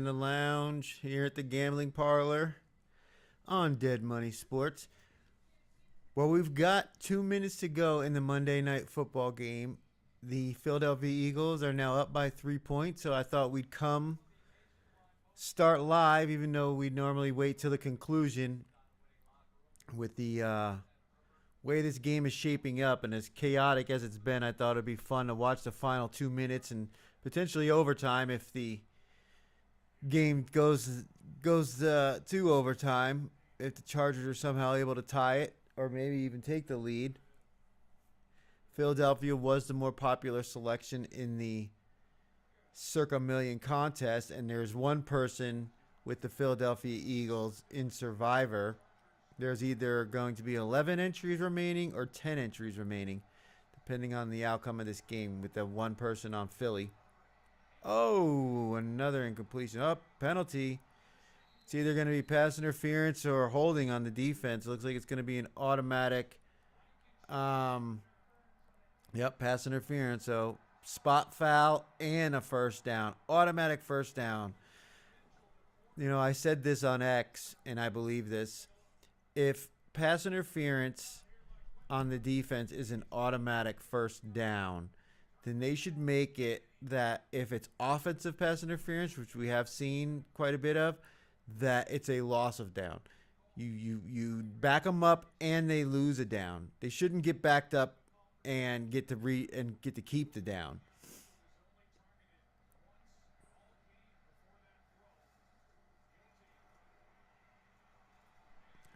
in the lounge here at the gambling parlor on Dead Money Sports. Well, we've got 2 minutes to go in the Monday Night Football game. The Philadelphia Eagles are now up by 3 points, so I thought we'd start live, even though we normally wait till the conclusion. With the way this game is shaping up and as chaotic as it's been, I thought it'd be fun to watch the final 2 minutes and potentially overtime if the game goes to overtime, if the Chargers are somehow able to tie it or maybe even take the lead. Philadelphia was the more popular selection in the Circa Million contest, and there's one person with the Philadelphia Eagles in Survivor. There's either going to be 11 entries remaining or 10 entries remaining, depending on the outcome of this game with the one person on Philly. Oh, another incompletion. Oh, penalty. It's either going to be pass interference or holding on the defense. It looks like it's going to be an automatic, pass interference. So spot foul and a first down. Automatic first down. You know, I said this on X, and I believe this. If pass interference on the defense is an automatic first down, then they should make it that if it's offensive pass interference, which we have seen quite a bit of, that it's a loss of down. You back them up and they lose a down. They shouldn't get backed up and get to keep the down.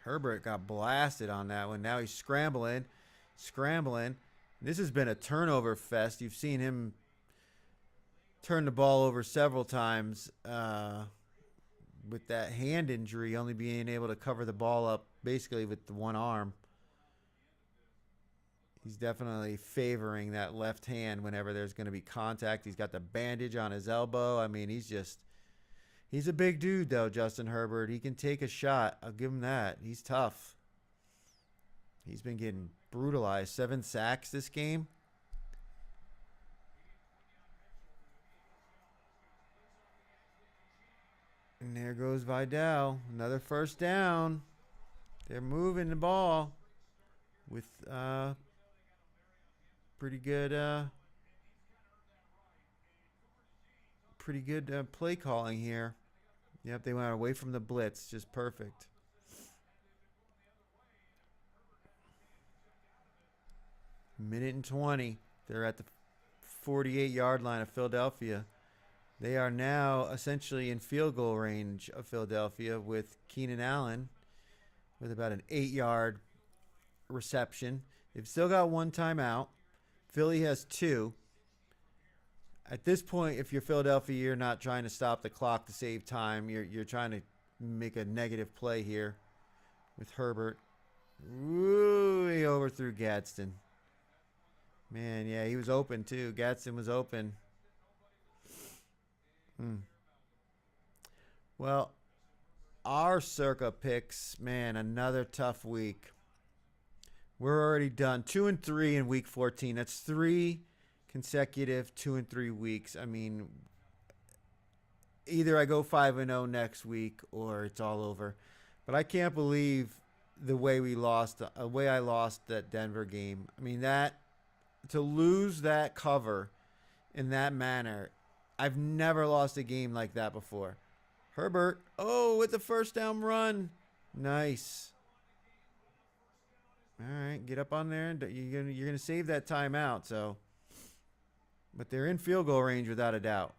Herbert got blasted on that one. Now he's scrambling. This has been a turnover fest. You've seen him turn the ball over several times with that hand injury, only being able to cover the ball up basically with the one arm. He's definitely favoring that left hand whenever there's going to be contact. He's got the bandage on his elbow. I mean, he's a big dude, though, Justin Herbert. He can take a shot. I'll give him that. He's tough. He's been getting brutalized. 7 sacks this game. And there goes Vidal. Another first down. They're moving the ball with pretty good play calling here. Yep, they went away from the blitz. Just perfect. Minute and 20. They're at the 48-yard line of Philadelphia. They are now essentially in field goal range of Philadelphia with Keenan Allen with about an 8-yard reception. They've still got one timeout. Philly has 2. At this point, if you're Philadelphia, you're not trying to stop the clock to save time. You're trying to make a negative play here with Herbert. Ooh, he overthrew Gadsden. Man, yeah, he was open too. Gadsden was open. Well, our Circa picks, man, another tough week. We're already done 2-3 in week 14. That's 3 consecutive 2-3 weeks. I mean, either I go 5-0 next week or it's all over. But I can't believe the way I lost that Denver game. I mean, to lose that cover in that manner, I've never lost a game like that before. Herbert, with the first down run. Nice. All right, get up on there. You're gonna save that timeout. But they're in field goal range without a doubt.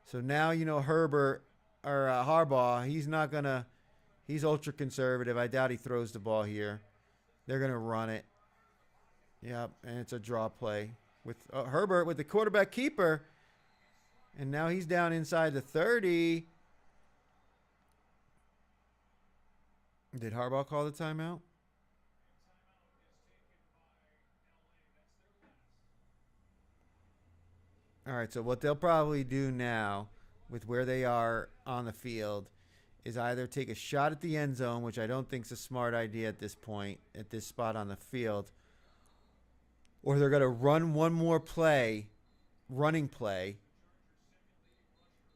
So now Herbert or Harbaugh. He's ultra conservative. I doubt he throws the ball here. They're gonna run it. Yep, and it's a draw play with Herbert with the quarterback keeper. And now he's down inside the 30. Did Harbaugh call the timeout? All right, so what they'll probably do now with where they are on the field is either take a shot at the end zone, which I don't think is a smart idea at this point, at this spot on the field, or they're going to run one more running play,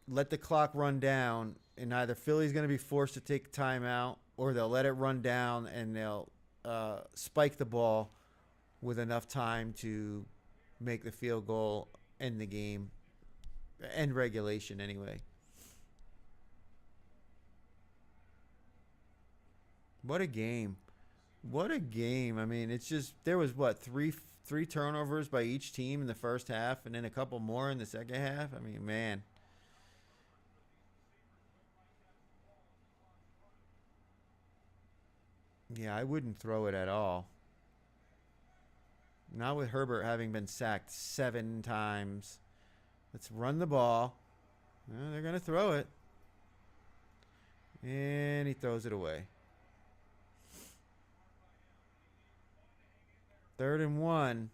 let the clock run down, and either Philly's going to be forced to take a timeout, or they'll let it run down and they'll spike the ball with enough time to make the field goal, end the game, end regulation anyway. What a game. What a game. I mean, it's just there was what, three turnovers by each team in the first half and then a couple more in the second half. I mean, man. Yeah, I wouldn't throw it at all. Not with Herbert having been sacked 7 times. Let's run the ball. They're going to throw it. And he throws it away. 3rd and 1.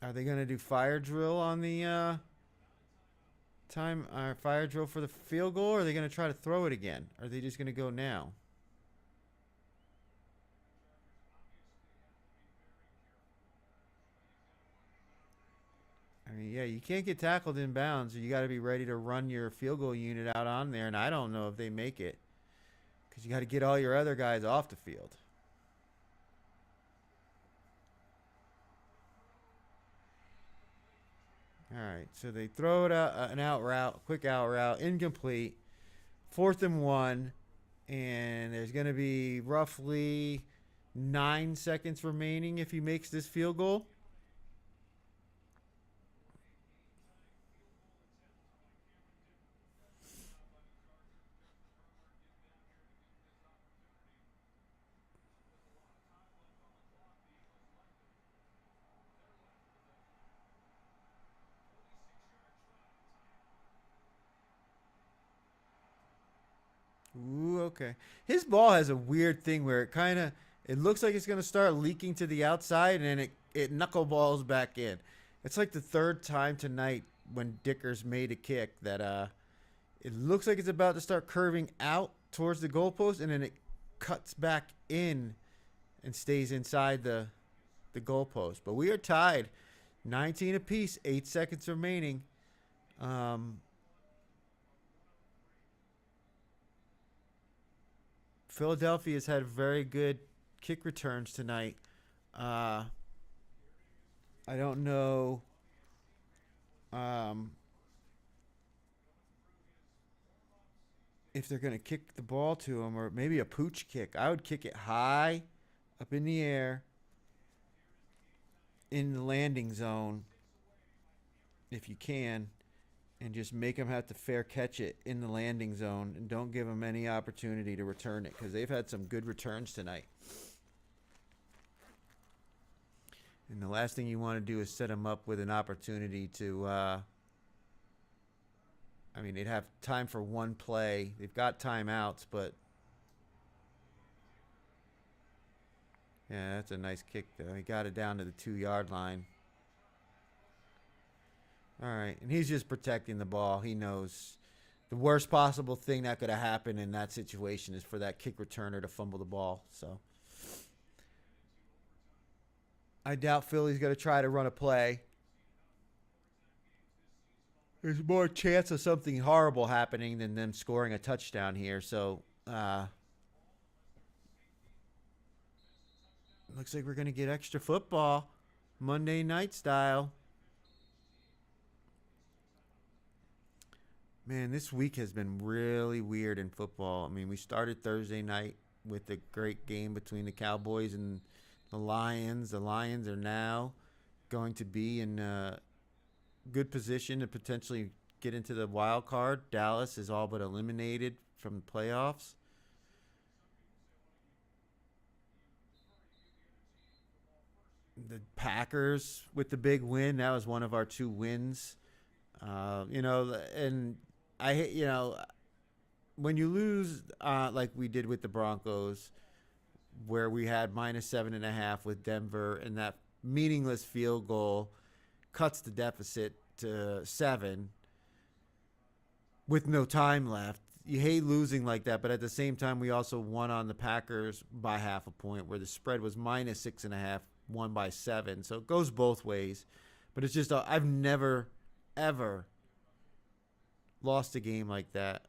Are they going to do fire drill on the fire drill for the field goal, or are they going to try to throw it again? Or are they just going to go now? I mean, yeah, you can't get tackled in bounds. You got to be ready to run your field goal unit out on there, and I don't know if they make it because you got to get all your other guys off the field. All right, so they throw it out, an out route, quick out route, incomplete. 4th and 1, and there's going to be roughly 9 seconds remaining if he makes this field goal. Ooh, okay. His ball has a weird thing where it looks like it's gonna start leaking to the outside and then it knuckleballs back in. It's like the third time tonight when Dickers made a kick that it looks like it's about to start curving out towards the goalpost and then it cuts back in and stays inside the goalpost. But we are tied, 19 apiece, 8 seconds remaining. Um, Philadelphia has had very good kick returns tonight. Uh, I don't know um, if they're going to kick the ball to him or maybe a pooch kick. I would kick it high up in the air in the landing zone if you can, and just make them have to fair catch it in the landing zone and don't give them any opportunity to return it because they've had some good returns tonight. And the last thing you want to do is set them up with an opportunity to, they'd have time for one play. They've got timeouts, but yeah, that's a nice kick, though. He got it down to the 2-yard line. All right, and he's just protecting the ball. He knows the worst possible thing that could have happened in that situation is for that kick returner to fumble the ball. So I doubt Philly's going to try to run a play. There's more chance of something horrible happening than them scoring a touchdown here. So looks like we're going to get extra football, Monday night style. Man, this week has been really weird in football. I mean, we started Thursday night with a great game between the Cowboys and the Lions. The Lions are now going to be in a good position to potentially get into the wild card. Dallas is all but eliminated from the playoffs. The Packers with the big win. That was one of our 2 wins. And when you lose like we did with the Broncos, where we had -7.5 with Denver, and that meaningless field goal cuts the deficit to 7 with no time left. You hate losing like that, but at the same time, we also won on the Packers by half a point, where the spread was -6.5 won by 7. So it goes both ways. But it's just I've never ever lost a game like that.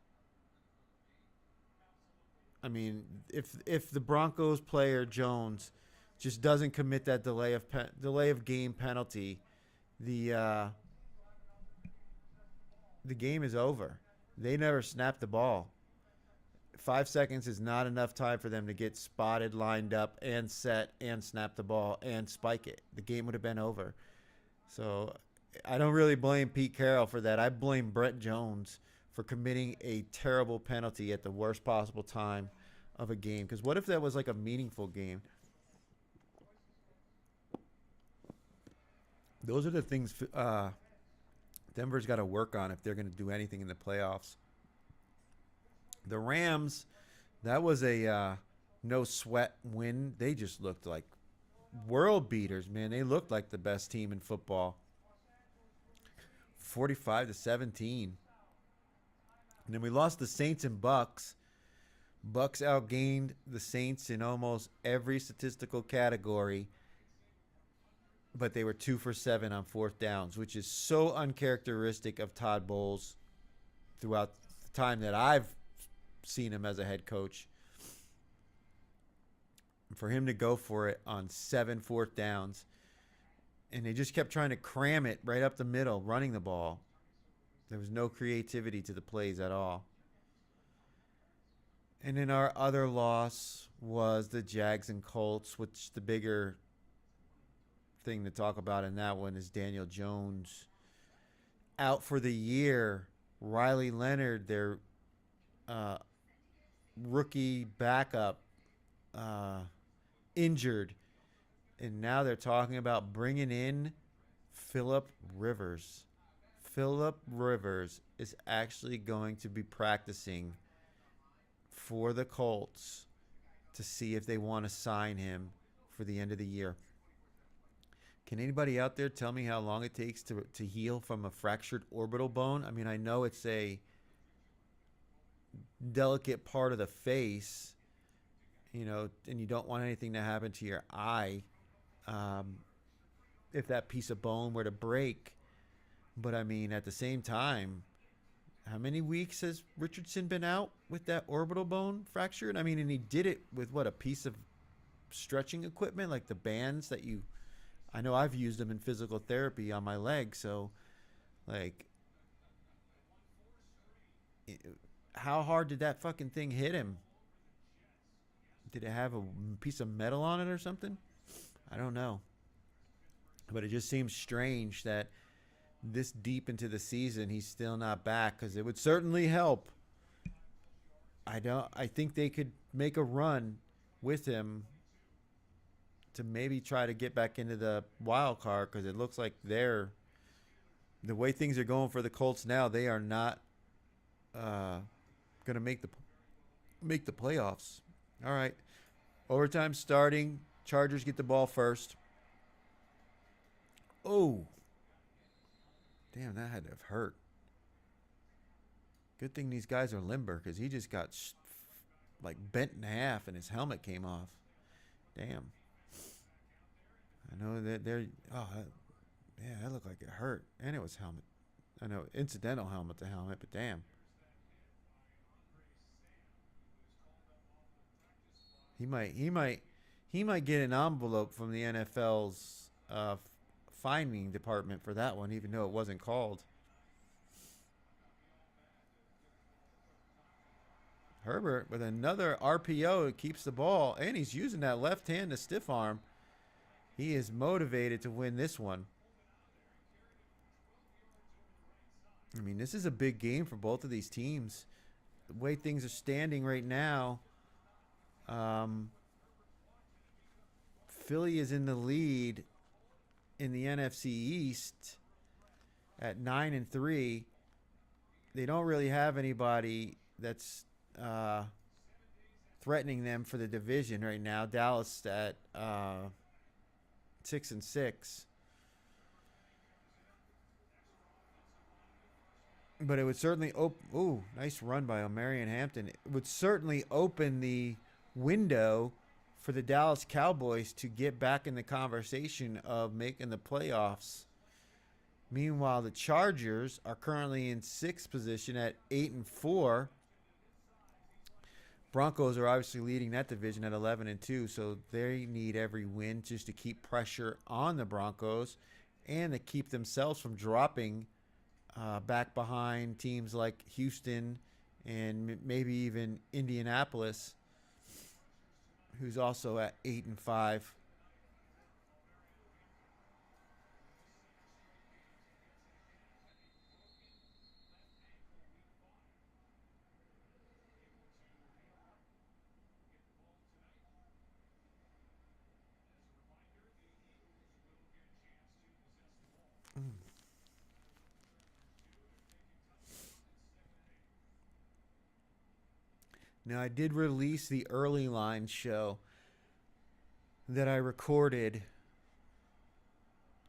I mean, if the Broncos player Jones just doesn't commit that delay of game penalty, the the game is over. They never snapped the ball. 5 seconds is not enough time for them to get spotted, lined up, and set, and snap the ball and spike it. The game would have been over. So I don't really blame Pete Carroll for that. I blame Brett Jones for committing a terrible penalty at the worst possible time of a game. Because what if that was like a meaningful game? Those are the things Denver's got to work on if they're going to do anything in the playoffs. The Rams, that was a no sweat win. They just looked like world beaters, man. They looked like the best team in football. 45-17. And then we lost the Saints and Bucks. Bucks outgained the Saints in almost every statistical category, but they were 2 for 7 on fourth downs, which is so uncharacteristic of Todd Bowles throughout the time that I've seen him as a head coach. For him to go for it on 7 fourth downs, and they just kept trying to cram it right up the middle, running the ball. There was no creativity to the plays at all. And then our other loss was the Jags and Colts, which the bigger thing to talk about in that one is Daniel Jones out for the year. Riley Leonard, their rookie backup, injured. And now they're talking about bringing in Phillip Rivers. Phillip Rivers is actually going to be practicing for the Colts to see if they want to sign him for the end of the year. Can anybody out there tell me how long it takes to heal from a fractured orbital bone? I mean, I know it's a delicate part of the face, you know, and you don't want anything to happen to your eye if that piece of bone were to break. But, I mean, at the same time, how many weeks has Richardson been out with that orbital bone fractured? I mean, and he did it with, what, a piece of stretching equipment, like the bands that you... I know I've used them in physical therapy on my leg, so, like, how hard did that fucking thing hit him? Did it have a piece of metal on it or something? I don't know. But it just seems strange that this deep into the season he's still not back, because it would certainly help. I think they could make a run with him to maybe try to get back into the wild card, because it looks like the way things are going for the Colts now, they are not going to make the playoffs. All right. Overtime starting. Chargers get the ball first. Oh. Damn, that had to have hurt. Good thing these guys are limber, because he just got like bent in half and his helmet came off. Damn. I know that they're... Oh, yeah, that looked like it hurt. And it was helmet. I know, incidental helmet to helmet, but damn. He might get an envelope from the NFL's finding department for that one, even though it wasn't called. Herbert with another RPO keeps the ball, and he's using that left hand to stiff arm. He is motivated to win this one. I mean, this is a big game for both of these teams. The way things are standing right now, Philly is in the lead in the NFC East at 9-3. They don't really have anybody that's threatening them for the division right now. Dallas at 6-6. But it would certainly nice run by Omarion Hampton. It would certainly open the window for the Dallas Cowboys to get back in the conversation of making the playoffs. Meanwhile, the Chargers are currently in sixth position at 8-4. Broncos are obviously leading that division at 11-2, so they need every win just to keep pressure on the Broncos and to keep themselves from dropping back behind teams like Houston and maybe even Indianapolis, who's also at 8-5. Now, I did release the early line show that I recorded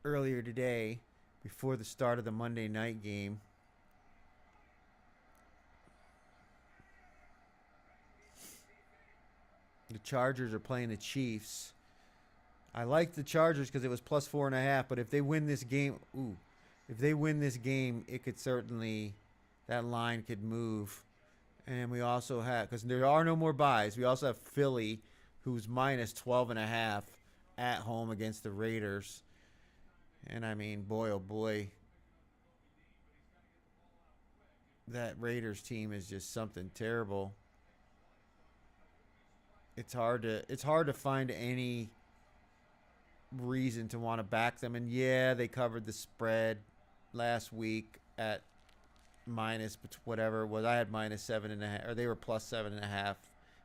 earlier today before the start of the Monday night game. The Chargers are playing the Chiefs. I like the Chargers because it was plus 4.5, but if they win this game, it could certainly, that line could move. And we also have, because there are no more buys, we also have Philly, who's minus 12.5 at home against the Raiders. And I mean, boy, oh boy, that Raiders team is just something terrible. It's hard to find any reason to want to back them. And yeah, they covered the spread last week at minus whatever it was. I had minus 7.5, or they were plus 7.5,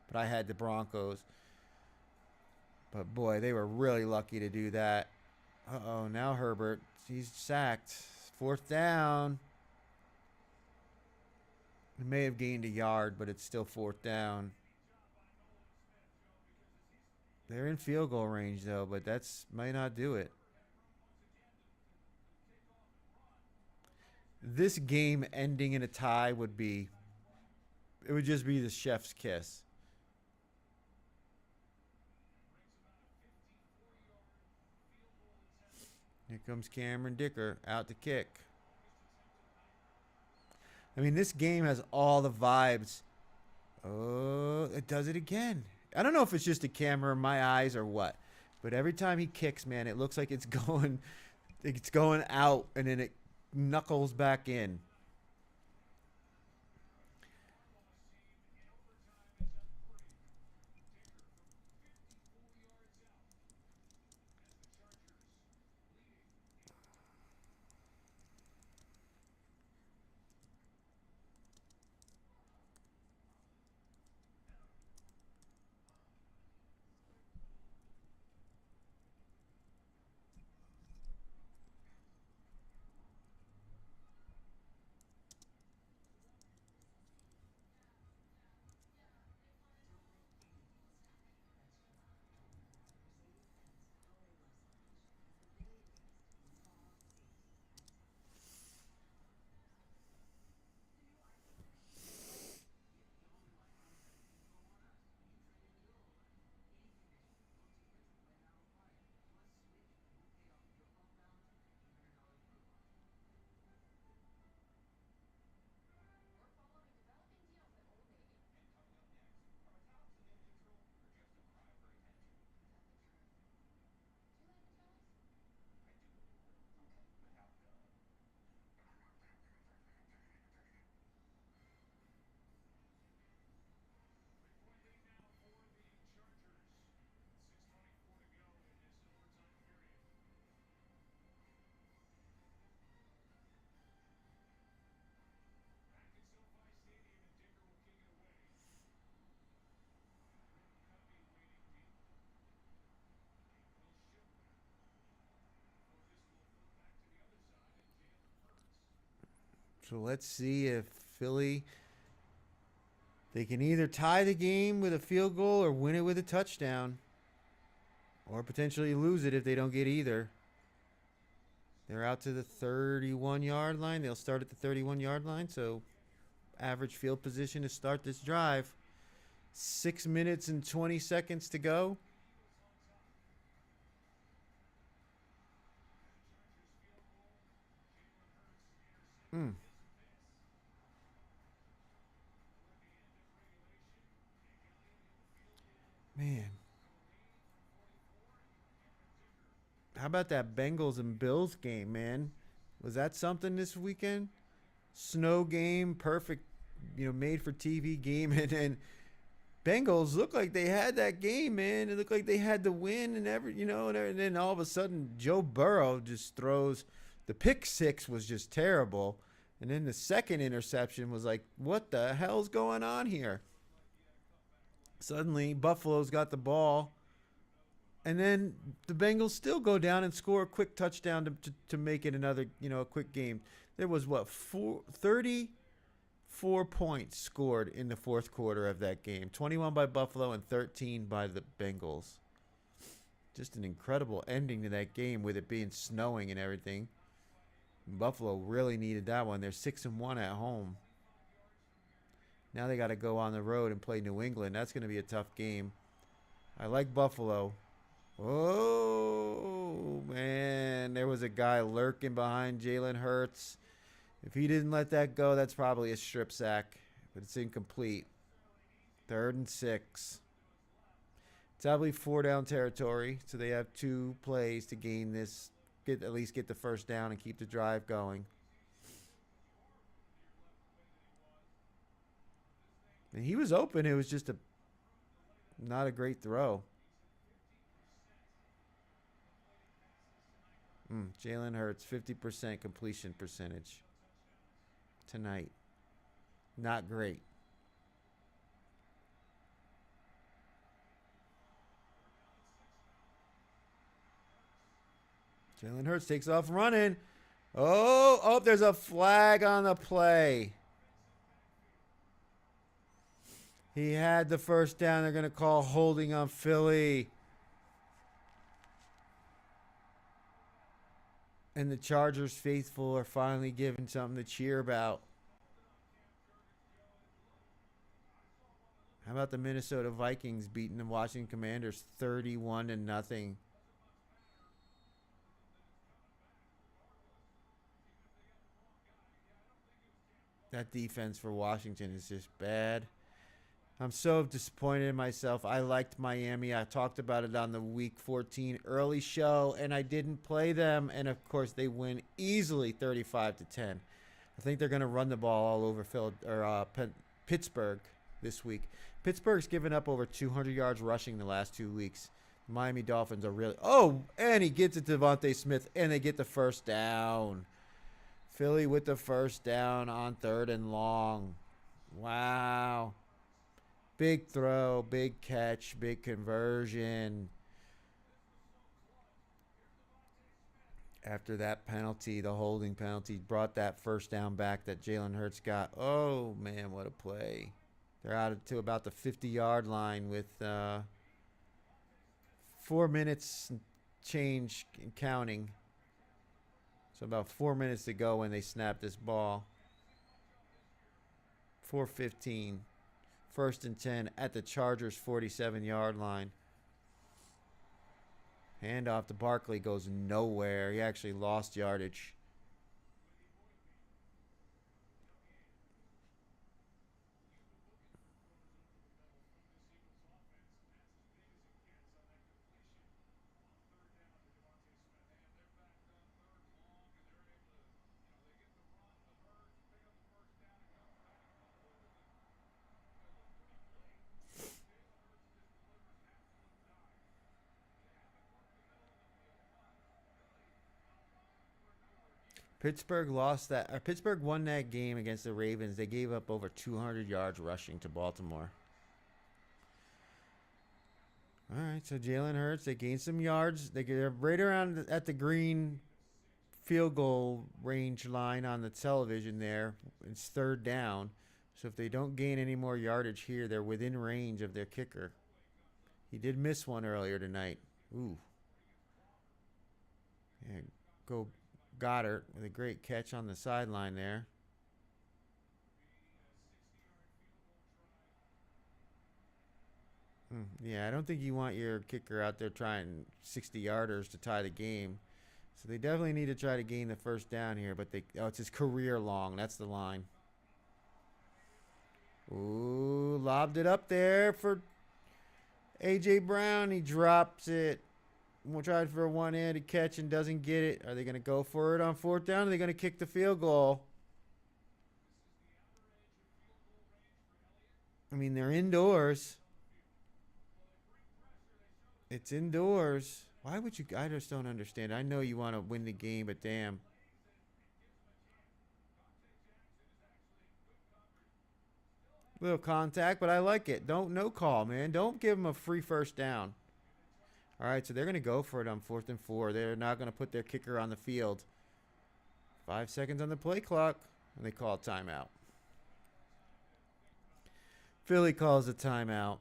but I had the Broncos. But boy, they were really lucky to do that. Uh-oh, now Herbert, he's sacked. Fourth down. He may have gained a yard, but it's still fourth down. They're in field goal range, though, but that's might not do it. This game ending in a tie would just be the chef's kiss. Here comes Cameron Dicker out to kick. I mean, this game has all the vibes. Oh, it does it again. I don't know if it's just a camera in my eyes or what, but every time he kicks, man, it looks like it's going out and then it knuckles back in. So let's see if Philly, they can either tie the game with a field goal or win it with a touchdown, or potentially lose it if they don't get either. They're out to the 31-yard line. They'll start at the 31-yard line, so average field position to start this drive. 6 minutes and 20 seconds to go. Mm, man, how about that Bengals and Bills game, man? Was that something this weekend? Snow game, perfect, made for TV game, and Bengals looked like they had that game, man. It looked like they had the win and and then all of a sudden Joe Burrow just throws the pick six was just terrible. And then the second interception was like, what the hell's going on here? Suddenly Buffalo's got the ball, and then the Bengals still go down and score a quick touchdown to make it another, a quick game. There was what, 34 points scored in the fourth quarter of that game. 21 by Buffalo and 13 by the Bengals. Just an incredible ending to that game with it being snowing and everything. Buffalo really needed that one. They're 6-1 at home. Now they got to go on the road and play New England. That's going to be a tough game. I like Buffalo. Oh, man. There was a guy lurking behind Jalen Hurts. If he didn't let that go, that's probably a strip sack. But it's incomplete. 3rd and 6. It's probably 4-down territory. So they have 2 plays to gain this. At least get the first down and keep the drive going. And he was open. It was just not a great throw. Jalen Hurts, 50% completion percentage tonight. Not great. Jalen Hurts takes off running. Oh, there's a flag on the play. He had the first down. They're going to call holding on Philly. And the Chargers faithful are finally given something to cheer about. How about the Minnesota Vikings beating the Washington Commanders 31-0? That defense for Washington is just bad. I'm so disappointed in myself. I liked Miami. I talked about it on the Week 14 early show, and I didn't play them. And, of course, they win easily 35-10. I think they're going to run the ball all over Pittsburgh this week. Pittsburgh's given up over 200 yards rushing the last 2 weeks. Miami Dolphins are really... Oh, and he gets it to Devontae Smith, and they get the first down. Philly with the first down on 3rd and long. Wow. Big throw, big catch, big conversion. After that penalty, the holding penalty, brought that first down back that Jalen Hurts got. Oh, man, what a play. They're out to about the 50-yard line with 4 minutes change and counting. So about 4 minutes to go when they snap this ball. 4:15. 1st and 10 at the Chargers' 47-yard line. Handoff to Barkley goes nowhere. He actually lost yardage. Pittsburgh won that game against the Ravens. They gave up over 200 yards rushing to Baltimore. All right, so Jalen Hurts, they gained some yards. They're right around at the green field goal range line on the television there. It's 3rd down. So if they don't gain any more yardage here, they're within range of their kicker. He did miss one earlier tonight. Ooh. Yeah, go Goddard with a great catch on the sideline there. Yeah, I don't think you want your kicker out there trying 60-yarders to tie the game. So they definitely need to try to gain the first down here, but it's his career long. That's the line. Ooh, lobbed it up there for A.J. Brown. He drops it. We'll try for a one-handed catch and doesn't get it. Are they going to go for it on fourth down? Or are they going to kick the field goal? I mean, they're indoors. It's indoors. Why would you? I just don't understand. I know you want to win the game, but damn. Little contact, but I like it. No call, man. Don't give them a free first down. All right, so they're going to go for it on 4th and 4. They're not going to put their kicker on the field. 5 seconds on the play clock, and they call a timeout. Philly calls a timeout.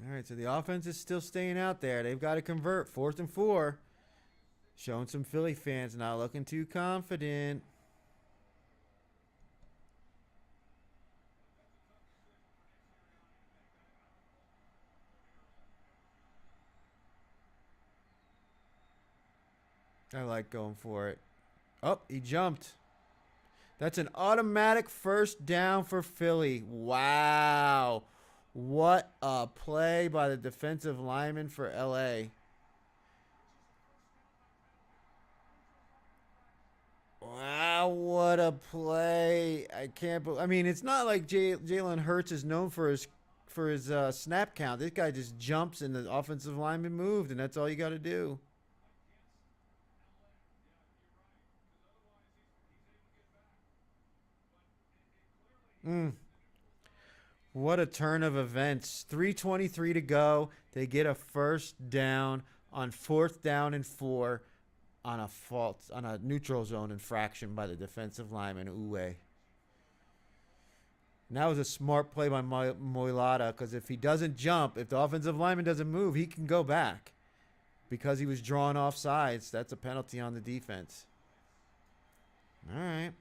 All right, so the offense is still staying out there. They've got to convert. 4th and 4. Showing some Philly fans not looking too confident. I like going for it. Oh, he jumped. That's an automatic first down for Philly. Wow. What a play by the defensive lineman for LA. Wow, what a play. I can't believe. I mean, it's not like Jalen Hurts is known for his snap count. This guy just jumps and the offensive lineman moved, and that's all you got to do. What a turn of events. 3:23 to go. They get a first down on 4th down and 4 on a neutral zone infraction by the defensive lineman, Uwe. And that was a smart play by Moilata, because if he doesn't jump, if the offensive lineman doesn't move, he can go back. Because he was drawn off sides, that's a penalty on the defense. All right.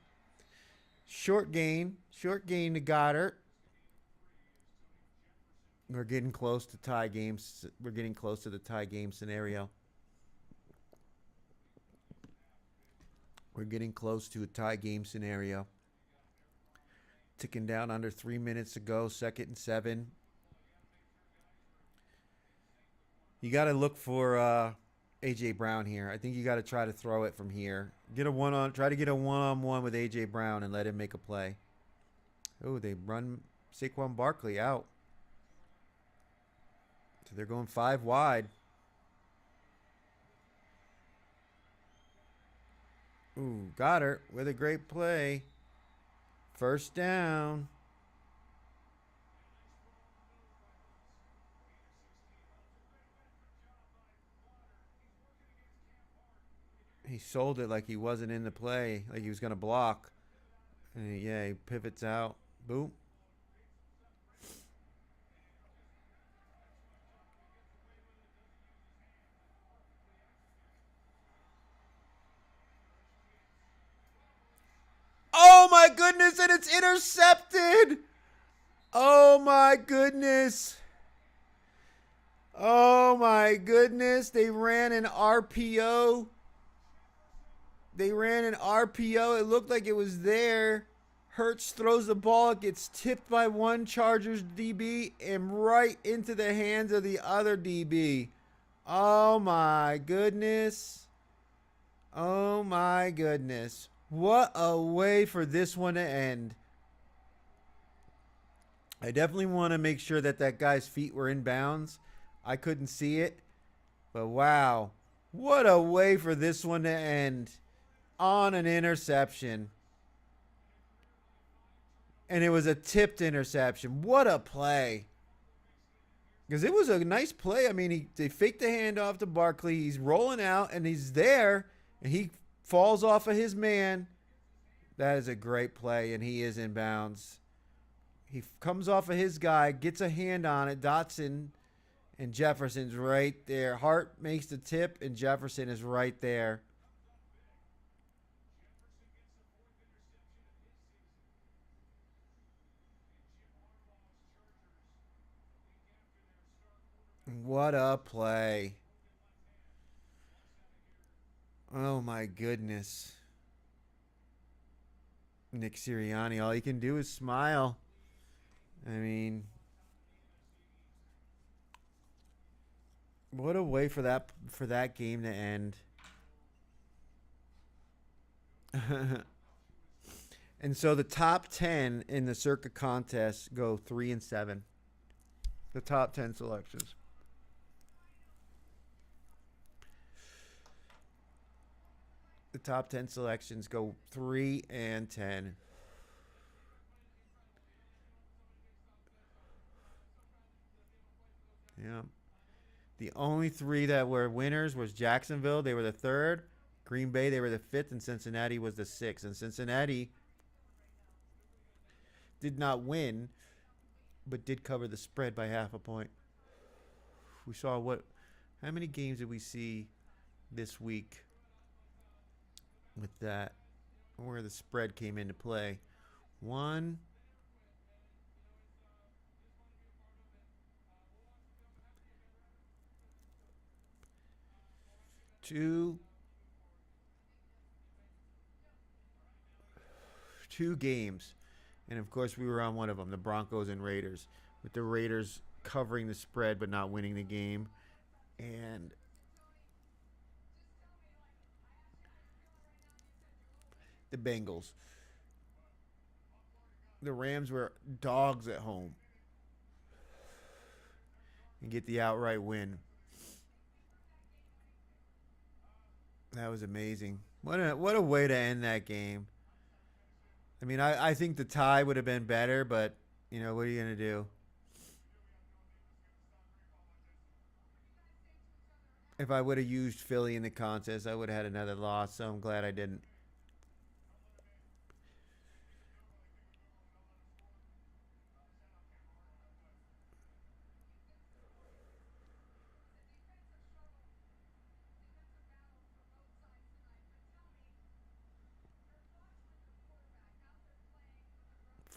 Short gain to Goddard. We're getting close to tie games. We're getting close to the tie game scenario. We're getting close to a tie game scenario. Ticking down under 3 minutes to go. 2nd and 7. You got to look for A.J. Brown here. I think you got to try to throw it from here. Try to get a one-on-one with A.J. Brown and let him make a play. Oh, they run Saquon Barkley out. So they're going 5 wide. Ooh, Goddard with a great play. First down. He sold it like he wasn't in the play, like he was going to block. And he pivots out. Boom. Oh my goodness, and it's intercepted. Oh my goodness. Oh my goodness. They ran an RPO. It looked like it was there. Hurts throws the ball. It gets tipped by one Chargers DB and right into the hands of the other DB. Oh my goodness. Oh my goodness. What a way for this one to end. I definitely want to make sure that guy's feet were in bounds. I couldn't see it. But wow. What a way for this one to end. On an interception. And it was a tipped interception. What a play. Because it was a nice play. I mean, they faked the handoff to Barkley. He's rolling out and he's there, and he falls off of his man. That is a great play, and he is in bounds. He comes off of his guy, gets a hand on it. Dotson and Jefferson's right there. Hart makes the tip, and Jefferson is right there. What a play. Oh, my goodness. Nick Sirianni, all he can do is smile. I mean, what a way for that game to end. And so the top 10 in the Circa contest go 3 and 7. The top 10 selections. The top 10 selections go 3 and 10. Yeah. The only 3 that were winners was Jacksonville. They were the 3rd. Green Bay, they were the 5th. And Cincinnati was the 6th. And Cincinnati did not win, but did cover the spread by half a point. We saw how many games did we see this week with that, where the spread came into play? 1, 2, 2 games. And of course, we were on one of them, the Broncos and Raiders, with the Raiders covering the spread but not winning the game. And the Bengals. The Rams were dogs at home and get the outright win. That was amazing. What a way to end that game. I mean, I think the tie would have been better, but, what are you going to do? If I would have used Philly in the contest, I would have had another loss, so I'm glad I didn't.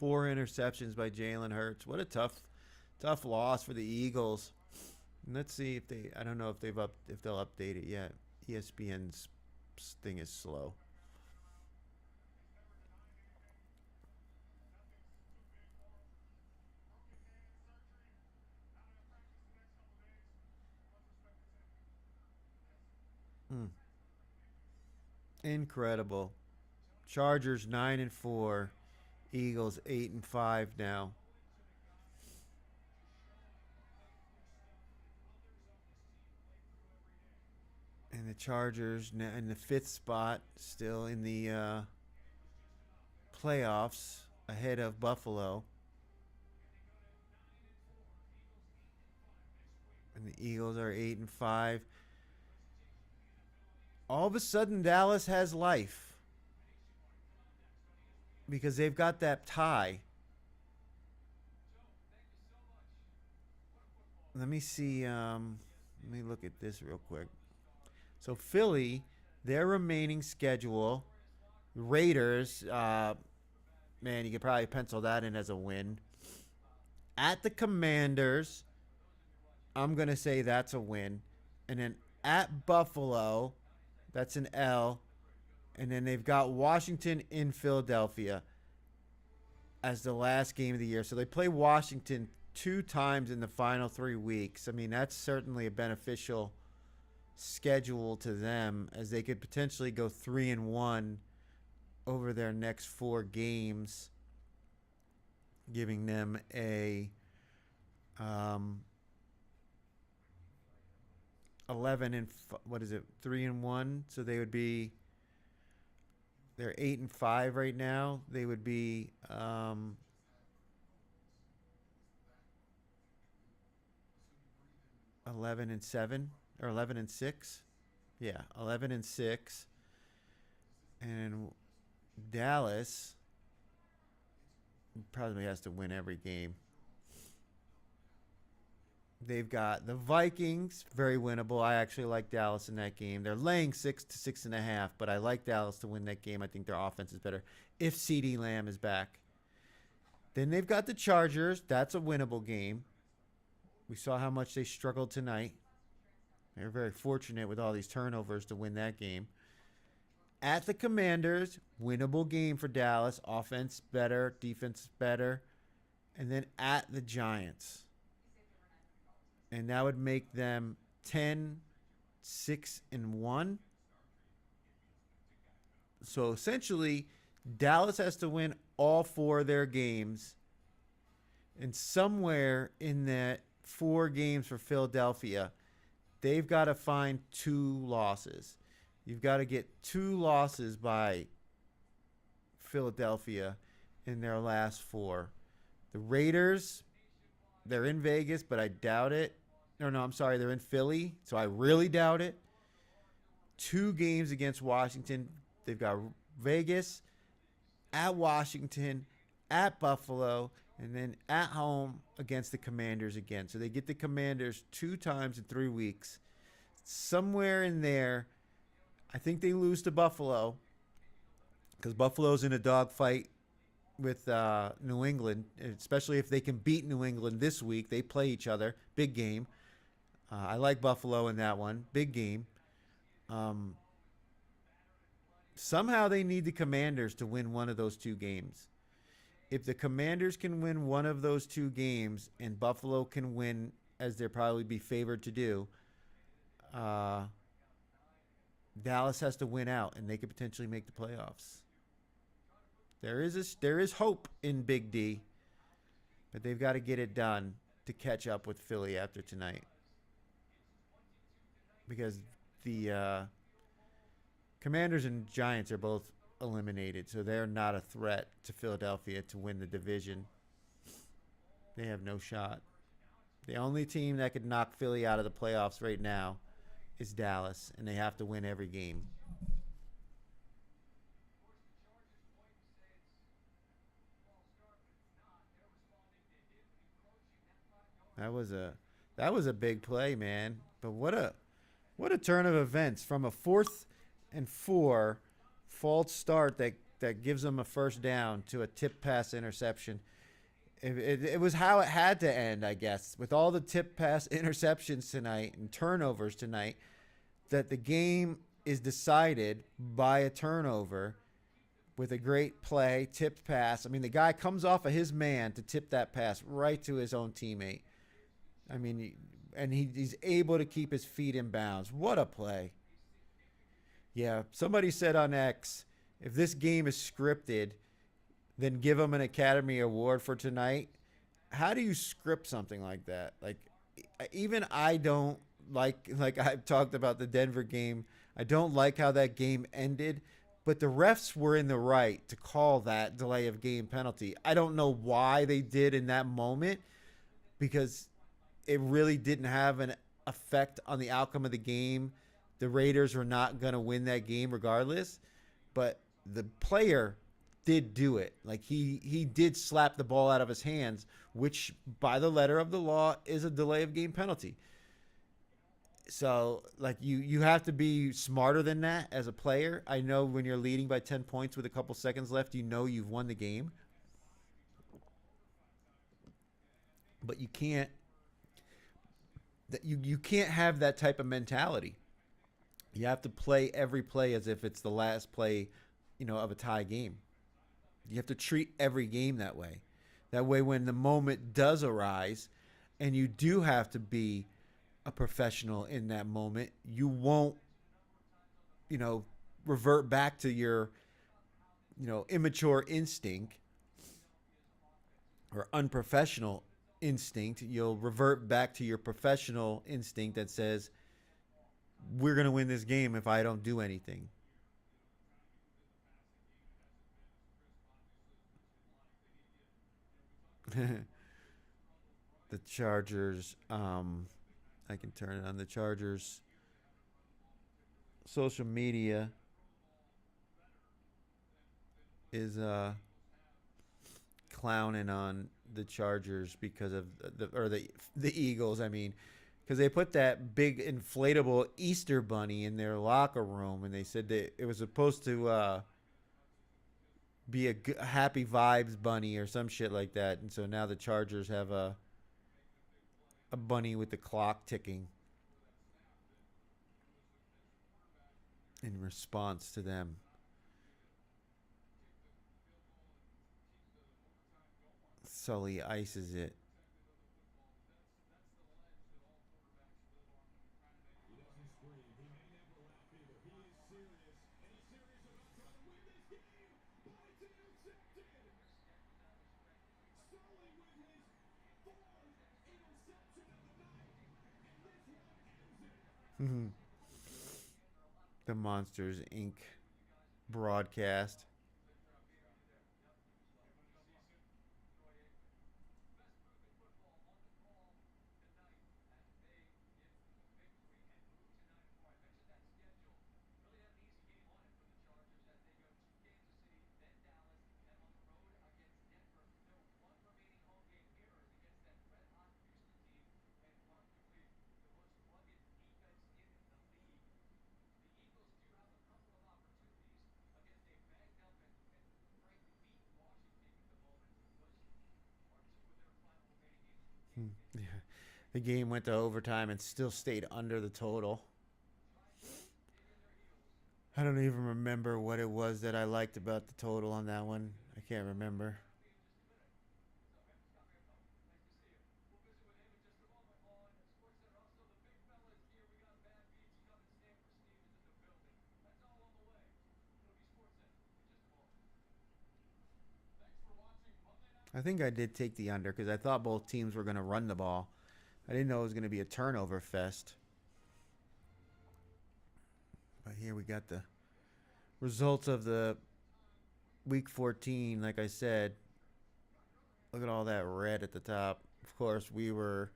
4 interceptions by Jalen Hurts. What a tough loss for the Eagles. And let's see if I don't know if they'll update it yet. ESPN's thing is slow. Hmm. Incredible. Chargers 9-4. Eagles 8-5 now. And the Chargers in the 5th spot, still in the playoffs, ahead of Buffalo. And the Eagles are 8-5. All of a sudden, Dallas has life because they've got that tie. Let me see. Let me look at this real quick. So Philly, their remaining schedule, Raiders, man, you could probably pencil that in as a win. At the Commanders, I'm going to say that's a win. And then at Buffalo, that's an L. And then they've got Washington in Philadelphia as the last game of the year. So they play Washington 2 times in the final 3 weeks. I mean, that's certainly a beneficial schedule to them, as they could potentially go 3-1 over their next 4 games, giving them a 11 and what is it, 3-1. So they would be, they're 8-5 right now. They would be 11-7 or 11-6. Yeah, 11-6. And Dallas probably has to win every game. They've got the Vikings, very winnable. I actually like Dallas in that game. They're laying 6 to 6.5, but I like Dallas to win that game. I think their offense is better if CeeDee Lamb is back. Then they've got the Chargers. That's a winnable game. We saw how much they struggled tonight. They were very fortunate with all these turnovers to win that game. At the Commanders, winnable game for Dallas. Offense better, defense better. And then at the Giants. And that would make them 10-6-1. So essentially, Dallas has to win all four of their games. And somewhere in that 4 games for Philadelphia, they've got to find 2 losses. You've got to get 2 losses by Philadelphia in their last 4. The Raiders, they're in Vegas, but I doubt it. No, I'm sorry. They're in Philly, so I really doubt it. 2 games against Washington. They've got Vegas, at Washington, at Buffalo, and then at home against the Commanders again. So they get the Commanders 2 times in 3 weeks. Somewhere in there, I think they lose to Buffalo because Buffalo's in a dogfight with New England, especially if they can beat New England this week. They play each other. Big game. I like Buffalo in that one. Big game. Somehow they need the Commanders to win one of those 2 games. If the Commanders can win one of those 2 games and Buffalo can win, as they'll probably be favored to do, Dallas has to win out, and they could potentially make the playoffs. There is hope in Big D, but they've got to get it done to catch up with Philly after tonight. Because the Commanders and Giants are both eliminated, so they're not a threat to Philadelphia to win the division. They have no shot. The only team that could knock Philly out of the playoffs right now is Dallas, and they have to win every game. That was a big play, man. But what a turn of events from a 4th and 4 false start that gives them a first down to a tip pass interception. It was how it had to end, I guess, with all the tip pass interceptions tonight and turnovers tonight, that the game is decided by a turnover with a great play, tipped pass. I mean, the guy comes off of his man to tip that pass right to his own teammate. I mean, and he's able to keep his feet in bounds. What a play. Yeah, somebody said on X, if this game is scripted, then give him an Academy Award for tonight. How do you script something like that? Like, even I don't like I've talked about the Denver game. I don't like how that game ended, but the refs were in the right to call that delay of game penalty. I don't know why they did in that moment, because it really didn't have an effect on the outcome of the game. The Raiders were not going to win that game regardless, but the player did do it. Like, he did slap the ball out of his hands, which by the letter of the law is a delay of game penalty. So, like, you have to be smarter than that as a player. I know when you're leading by 10 points with a couple seconds left, you know you've won the game. But you can't you can't have that type of mentality. You have to play every play as if it's the last play, of a tie game. You have to treat every game that way. That way, when the moment does arise and you do have to be a professional in that moment, you won't, revert back to your, immature instinct or unprofessional instinct. You'll revert back to your professional instinct that says, we're going to win this game if I don't do anything. The Chargers, I can turn it on. The Chargers social media is clowning on the Chargers because of the Eagles. I mean, because they put that big inflatable Easter bunny in their locker room, and they said that it was supposed to be a happy vibes bunny or some shit like that. And so now the Chargers have a bunny with the clock ticking in response to them. Sully ices it. The Monsters Inc. broadcast. Yeah. The game went to overtime and still stayed under the total. I don't even remember what it was that I liked about the total on that one. I can't remember. I think I did take the under because I thought both teams were going to run the ball. I didn't know it was going to be a turnover fest. But here we got the results of the week 14. Like I said, look at all that red at the top. Of course, we were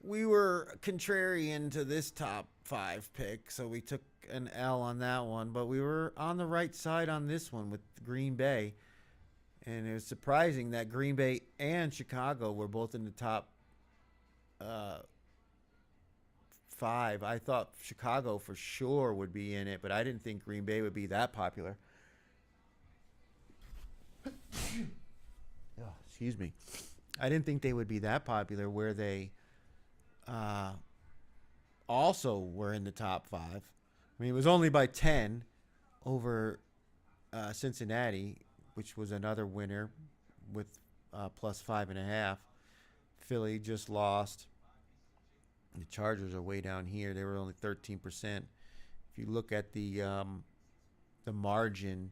contrarian to this top 5 pick, so we took an L on that one. But we were on the right side on this one with Green Bay. And it was surprising that Green Bay and Chicago were both in the top uh, 5. I thought Chicago for sure would be in it, but I didn't think Green Bay would be that popular. Oh, excuse me. I didn't think they would be that popular where they uh, also were in the top 5. I mean, it was only by 10 over Cincinnati, which was another winner with plus 5.5. Philly just lost. The Chargers are way down here. They were only 13%. If you look at the margin,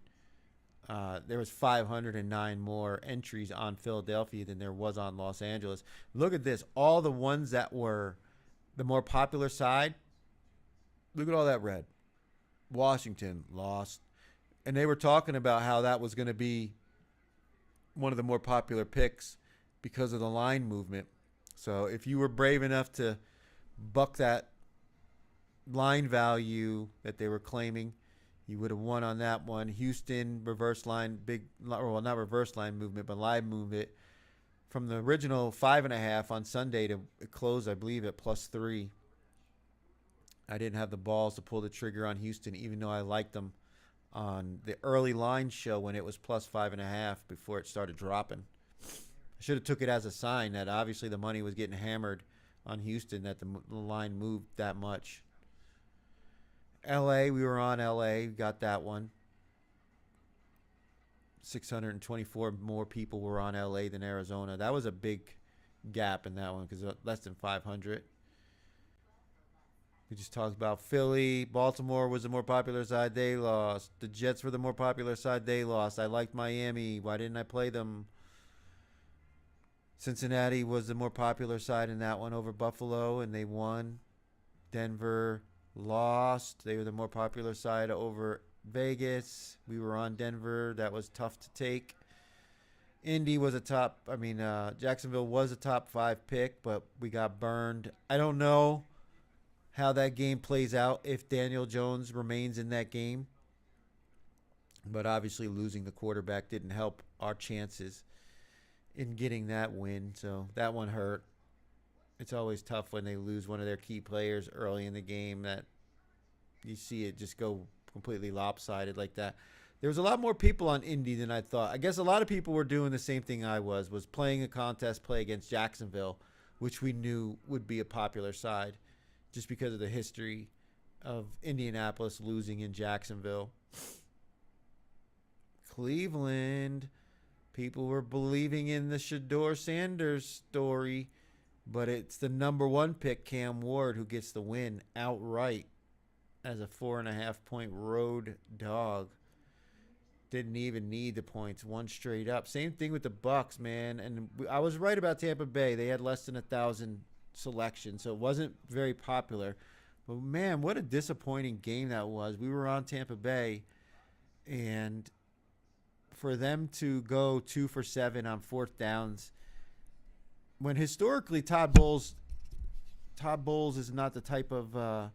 there was 509 more entries on Philadelphia than there was on Los Angeles. Look at this. All the ones that were the more popular side, look at all that red. Washington lost. And they were talking about how that was going to be one of the more popular picks because of the line movement. So if you were brave enough to buck that line value that they were claiming, you would have won on that one. Houston, reverse line, well, not reverse line movement, but line movement from the original 5.5 on Sunday to close, I believe, at +3. I didn't have the balls to pull the trigger on Houston, even though I liked them on the early line show when it was +5.5 before it started dropping. I should have took it as a sign that obviously the money was getting hammered on Houston, that the line moved that much. LA, we were on LA, got that one. 624 more people were on LA than Arizona. That was a big gap in that one because less than 500. We just talked about Philly. Baltimore was the more popular side. They lost. The Jets were the more popular side. They lost. I liked Miami. Why didn't I play them? Cincinnati was the more popular side in that one over Buffalo, and they won. Denver lost. They were the more popular side over Vegas. We were on Denver. That was tough to take. Indy was Jacksonville was a top 5 pick, but we got burned. I don't know how that game plays out if Daniel Jones remains in that game. But obviously, losing the quarterback didn't help our chances in getting that win. So that one hurt. It's always tough when they lose one of their key players early in the game, that you see it just go completely lopsided like that. There was a lot more people on Indy than I thought. I guess a lot of people were doing the same thing I was playing a contest play against Jacksonville, which we knew would be a popular side just because of the history of Indianapolis losing in Jacksonville. Cleveland, people were believing in the Shador Sanders story, but it's the number one pick, Cam Ward, who gets the win outright as a 4.5-point road dog. Didn't even need the points, one straight up. Same thing with the Bucks, man. And I was right about Tampa Bay. They had less than 1,000 selections, so it wasn't very popular. But man, what a disappointing game that was. We were on Tampa Bay, and for them to go 2 for 7 on fourth downs, when historically Todd Bowles is not the type of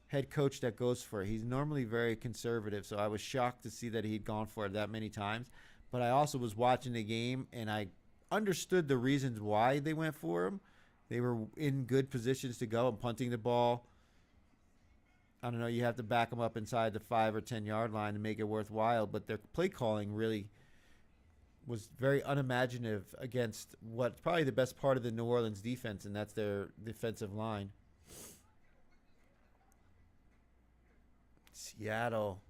head coach that goes for it. He's normally very conservative, so I was shocked to see that he'd gone for it that many times. But I also was watching the game, and I understood the reasons why they went for him. They were in good positions to go and punting the ball. I don't know, you have to back them up inside the 5 or 10 yard line to make it worthwhile, but their play calling really was very unimaginative against what's probably the best part of the New Orleans defense, and that's their defensive line. Seattle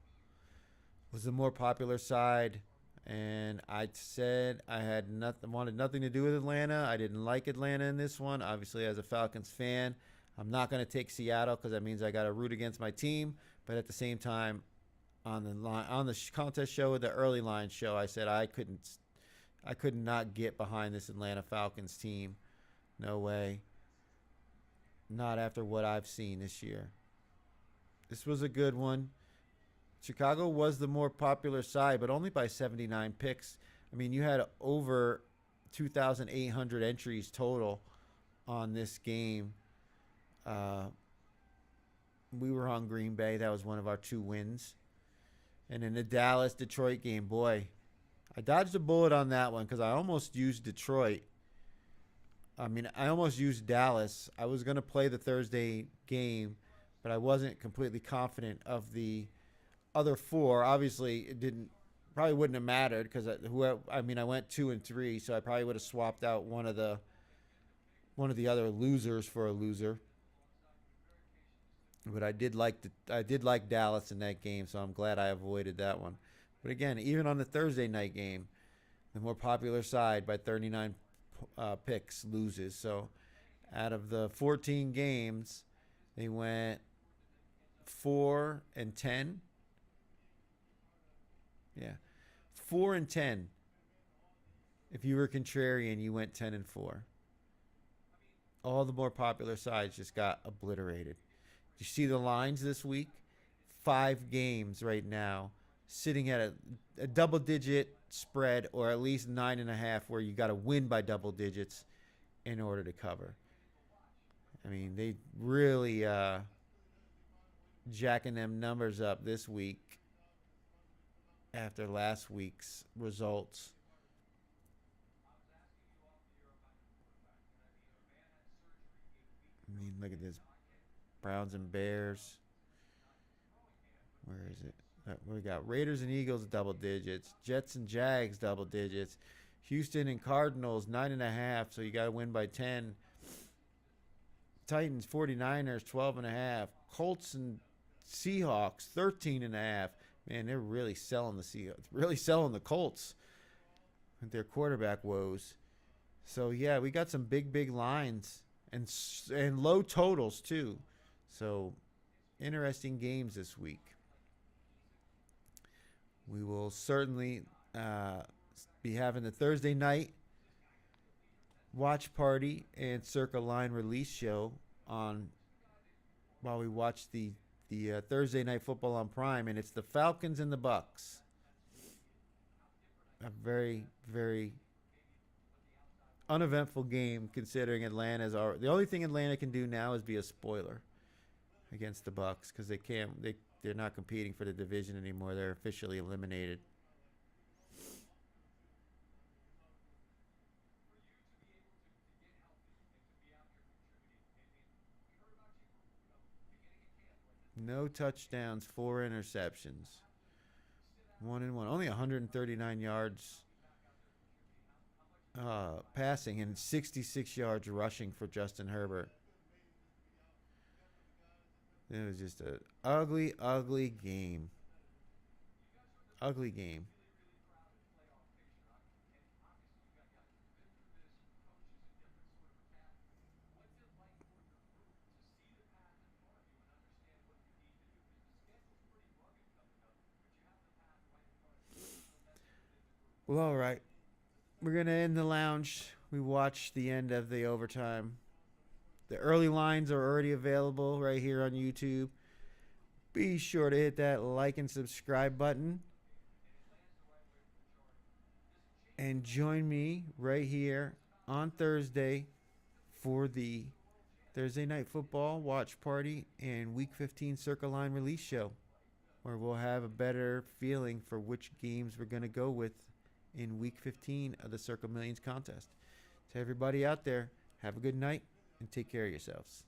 was the more popular side, and I said I had wanted nothing to do with Atlanta. I didn't like Atlanta in this one. Obviously, as a Falcons fan, I'm not going to take Seattle because that means I got to root against my team. But at the same time, on the contest show, the early line show, I said I could not get behind this Atlanta Falcons team. No way. Not after what I've seen this year. This was a good one. Chicago was the more popular side, but only by 79 picks. I mean, you had over 2,800 entries total on this game. We were on Green Bay. That was one of our 2 wins. And in the Dallas-Detroit game, boy, I dodged a bullet on that one because I almost used Detroit. I mean, I almost used Dallas. I was going to play the Thursday game, but I wasn't completely confident of the other 4. Obviously, it probably wouldn't have mattered because I went 2 and 3, so I probably would have swapped out one of the other losers for a loser. But I did like Dallas in that game, so I'm glad I avoided that one. But again, even on the Thursday night game, the more popular side by 39 picks loses. So out of the 14 games, they went 4 and 10. Yeah, 4 and 10. If you were contrarian, you went 10 and 4. All the more popular sides just got obliterated. You see the lines this week? 5 games right now, sitting at a double-digit spread, or at least 9.5, where you got to win by double digits in order to cover. I mean, they really jacking them numbers up this week after last week's results. I mean, look at this. Browns and Bears. Where is it? We got Raiders and Eagles double digits. Jets and Jags double digits. Houston and Cardinals 9.5. So you got to win by 10. Titans 49ers 12.5. Colts and Seahawks 13.5. Man, they're really selling the Seahawks. Really selling the Colts with their quarterback woes. So yeah, we got some big lines and low totals too. So, interesting games this week. We will certainly be having the Thursday night watch party and Circa Line release show on while we watch the Thursday night football on Prime, and it's the Falcons and the Bucks. A very, very uneventful game considering Atlanta's the only thing Atlanta can do now is be a spoiler. against the Bucks because they can't. They're not competing for the division anymore. They're officially eliminated. No touchdowns, 4 interceptions. 1-1. Only 139 yards passing and 66 yards rushing for Justin Herbert. It was just an ugly, ugly game. Ugly game. Well, all right. We're going to end the lounge. We watched the end of the overtime. The early lines are already available right here on YouTube. Be sure to hit that like and subscribe button. And join me right here on Thursday for the Thursday Night Football watch party and Week 15 Circa Line release show, where we'll have a better feeling for which games we're going to go with in Week 15 of the Circa Millions contest. To everybody out there, have a good night and take care of yourselves.